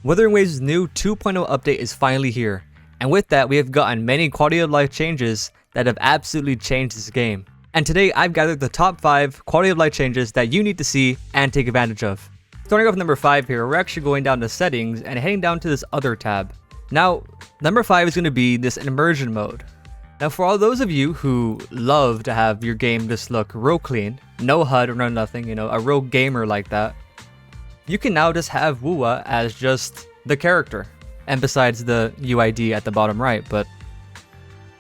Wuthering Waves' new 2.0 update is finally here, and with that we have gotten many quality of life changes that have absolutely changed this game. And today I've gathered the top 5 quality of life changes that you need to see and take advantage of. Starting off with number 5 here, we're actually going down to settings and heading down to this other tab. Now, number 5 is going to be this Immersion Mode. Now for all those of you who love to have your game just look real clean, no HUD or no nothing, you know, a real gamer like that, you can now just have Wuwa as just the character, and besides the UID at the bottom right, but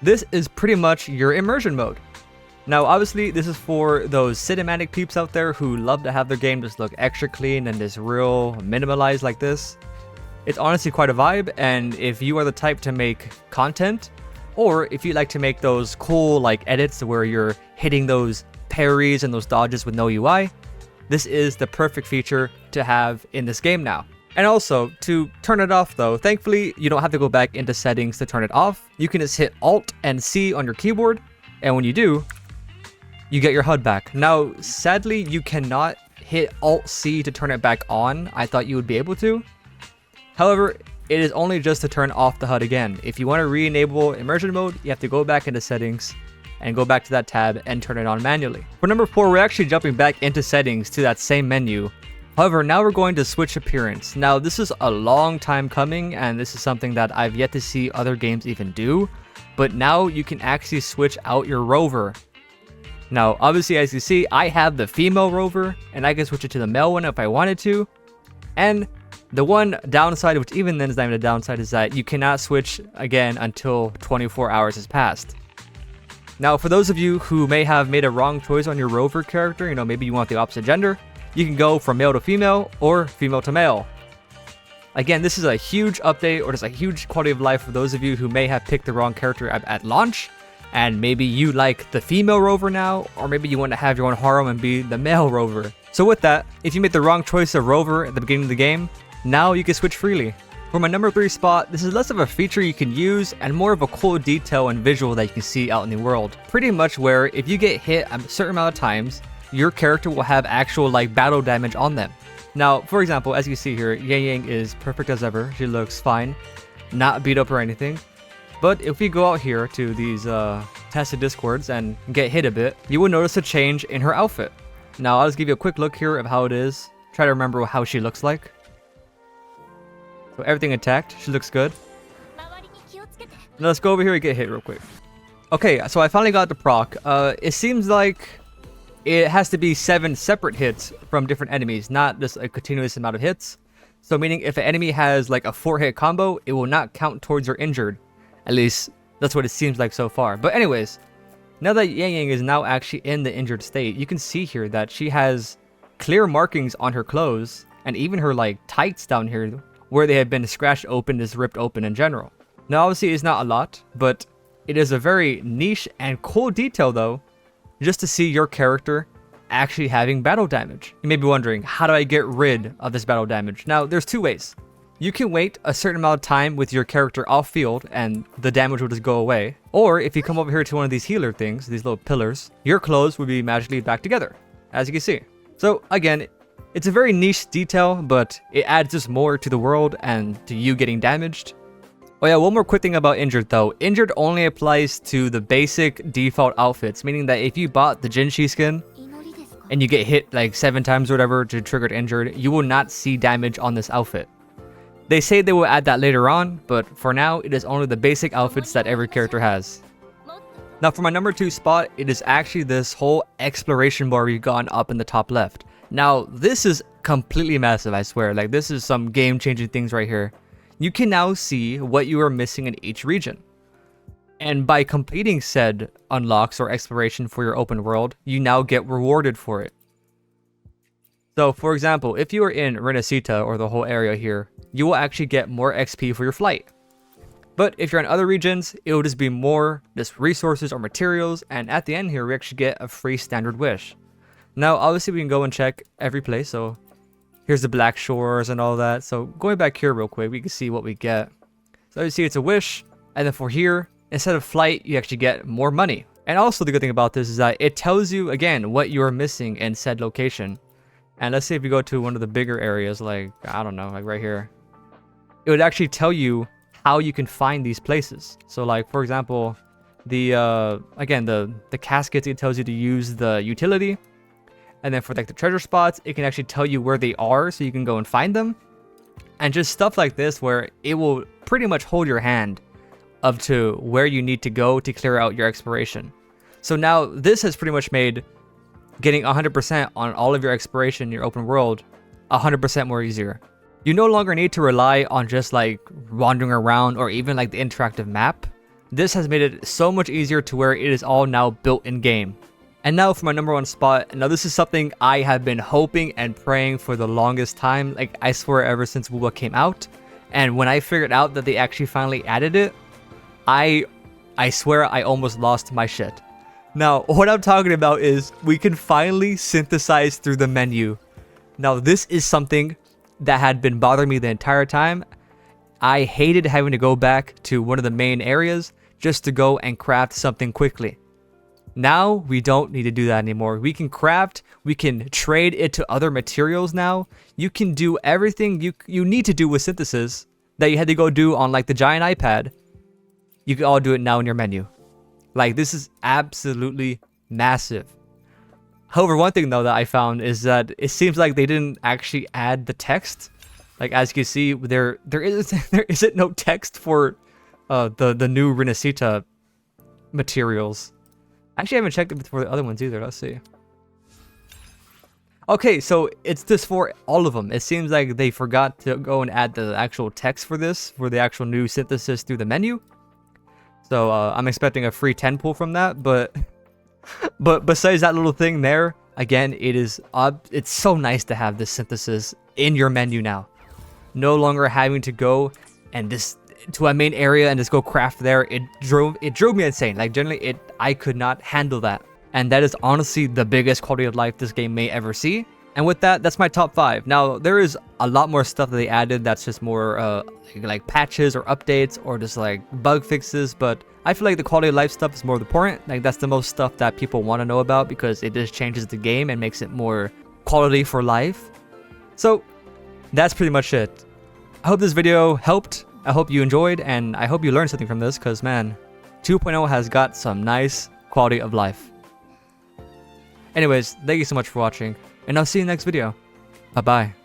this is pretty much your immersion mode. Now obviously this is for those cinematic peeps out there who love to have their game just look extra clean and just real minimalized like this. It's honestly quite a vibe, and if you are the type to make content, or if you like to make those cool like edits where you're hitting those parries and those dodges with no UI, this is the perfect feature to have in this game now. And also, to turn it off though, thankfully you don't have to go back into settings to turn it off. You can just hit Alt and C on your keyboard, and when you do, you get your HUD back. Now, sadly, you cannot hit Alt C to turn it back on. I thought you would be able to. However, it is only just to turn off the HUD again. If you want to re-enable immersion mode, you have to go back into settings and go back to that tab and turn it on manually. For number 4, we're actually jumping back into settings to that same menu. However, now we're going to switch appearance. Now this is a long time coming, and this is something that I've yet to see other games even do, but now you can actually switch out your rover. Now obviously, as you see, I have the female rover and I can switch it to the male one if I wanted to. And the one downside, which even then is not even a downside, is that you cannot switch again until 24 hours has passed. Now, for those of you who may have made a wrong choice on your rover character, you know, maybe you want the opposite gender, you can go from male to female or female to male. Again, this is a huge update, or just a huge quality of life for those of you who may have picked the wrong character at launch, and maybe you like the female rover now, or maybe you want to have your own harem and be the male rover. So with that, if you made the wrong choice of rover at the beginning of the game, now you can switch freely. For my number 3 spot, this is less of a feature you can use and more of a cool detail and visual that you can see out in the world. Pretty much where if you get hit a certain amount of times, your character will have actual like battle damage on them. Now, for example, as you see here, Yang Yang is perfect as ever. She looks fine, not beat up or anything. But if we go out here to these tested discords and get hit a bit, you will notice a change in her outfit. Now, I'll just give you a quick look here of how it is. Try to remember how she looks like. So everything intact, she looks good. Now let's go over here and get hit real quick. Okay, so I finally got the proc. It seems like it has to be 7 separate hits from different enemies, not just a continuous amount of hits. So meaning if an enemy has like a 4-hit combo, it will not count towards your injured. At least that's what it seems like so far. But anyways, now that Yang Yang is now actually in the injured state, you can see here that she has clear markings on her clothes and even her like tights down here, where they have been scratched open, is ripped open in general. Now obviously it's not a lot, but it is a very niche and cool detail though, just to see your character actually having battle damage. You may be wondering, how do I get rid of this battle damage? Now there's 2 ways. You can wait a certain amount of time with your character off field and the damage will just go away. Or if you come over here to one of these healer things, these little pillars, your clothes will be magically back together, as you can see. So again, it's a very niche detail, but it adds just more to the world and to you getting damaged. Oh yeah, one more quick thing about injured though. Injured only applies to the basic default outfits, meaning that if you bought the Jinshi skin and you get hit like 7 times or whatever to trigger injured, you will not see damage on this outfit. They say they will add that later on, but for now, it is only the basic outfits that every character has. Now for my number 2 spot, it is actually this whole exploration bar we've gotten up in the top left. Now, this is completely massive, I swear. Like, this is some game-changing things right here. You can now see what you are missing in each region. And by completing said unlocks or exploration for your open world, you now get rewarded for it. So, for example, if you are in Rinascita, or the whole area here, you will actually get more XP for your flight. But if you're in other regions, it will just be more just resources or materials, and at the end here, we actually get a free standard wish. Now, obviously, we can go and check every place. So here's the Black Shores and all that. So going back here real quick, we can see what we get. So you see it's a wish. And then for here, instead of flight, you actually get more money. And also the good thing about this is that it tells you, again, what you're missing in said location. And let's say if you go to one of the bigger areas, like, I don't know, like right here. it would actually tell you how you can find these places. So like, for example, again, the caskets, it tells you to use the utility. And then for like the treasure spots, it can actually tell you where they are so you can go and find them. And just stuff like this where it will pretty much hold your hand up to where you need to go to clear out your exploration. So now this has pretty much made getting 100% on all of your exploration in your open world 100% more easier. You no longer need to rely on just like wandering around or even like the interactive map. This has made it so much easier to where it is all now built in game. And now for my number one spot. Now this is something I have been hoping and praying for the longest time. Like I swear ever since WoWa came out. And when I figured out that they actually finally added it, I swear I almost lost my shit. Now what I'm talking about is we can finally synthesize through the menu. Now this is something that had been bothering me the entire time. I hated having to go back to one of the main areas just to go and craft something quickly. Now we don't need to do that anymore. We can craft, we can trade it to other materials now. You can do everything you need to do with synthesis that you had to go do on like the giant iPad. You can all do it now in your menu. Like this is absolutely massive. However, one thing though that I found is that it seems like they didn't actually add the text. Like as you can see, there isn't no text for the new Rinascita materials. Actually, I haven't checked it for the other ones either. Let's see. Okay, so it's this for all of them. It seems like they forgot to go and add the actual text for this, for the actual new synthesis through the menu. So I'm expecting a free 10 pull from that, but besides that little thing there, again, it's so nice to have this synthesis in your menu now. No longer having to go and to a main area and just go craft there. It drove me insane. Like generally I could not handle that. And that is honestly the biggest quality of life this game may ever see. And with that, that's my top 5. Now there is a lot more stuff that they added that's just more like patches or updates or just like bug fixes, but I feel like the quality of life stuff is more important. Like that's the most stuff that people want to know about because it just changes the game and makes it more quality for life. So that's pretty much it. I hope this video helped. I hope you enjoyed, and I hope you learned something from this, because man, 2.0 has got some nice quality of life. Anyways, thank you so much for watching, and I'll see you in the next video. Bye-bye.